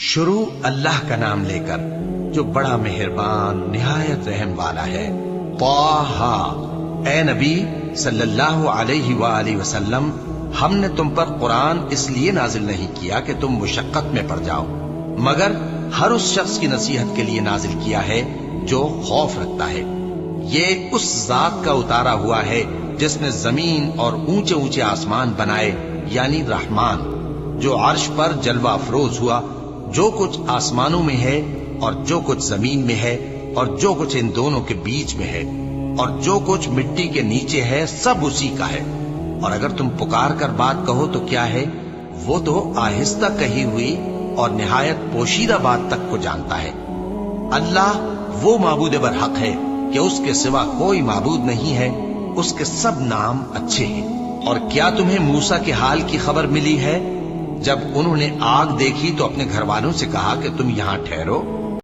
شروع اللہ کا نام لے کر جو بڑا مہربان نہایت رحم والا ہے۔ طٰہٰ، اے نبی صلی اللہ علیہ وآلہ وسلم، ہم نے تم پر قرآن اس لیے نازل نہیں کیا کہ تم مشقت میں پڑ جاؤ، مگر ہر اس شخص کی نصیحت کے لیے نازل کیا ہے جو خوف رکھتا ہے۔ یہ اس ذات کا اتارا ہوا ہے جس نے زمین اور اونچے اونچے آسمان بنائے، یعنی رحمان، جو عرش پر جلوہ افروز ہوا۔ جو کچھ آسمانوں میں ہے اور جو کچھ زمین میں ہے اور جو کچھ ان دونوں کے بیچ میں ہے اور جو کچھ مٹی کے نیچے ہے، سب اسی کا ہے۔ اور اگر تم پکار کر بات کہو تو کیا ہے، وہ تو آہستہ کہی ہوئی اور نہایت پوشیدہ بات تک کو جانتا ہے۔ اللہ وہ معبود برحق ہے کہ اس کے سوا کوئی معبود نہیں ہے، اس کے سب نام اچھے ہیں۔ اور کیا تمہیں موسیٰ کے حال کی خبر ملی ہے؟ جب انہوں نے آگ دیکھی تو اپنے گھر والوں سے کہا کہ تم یہاں ٹھہرو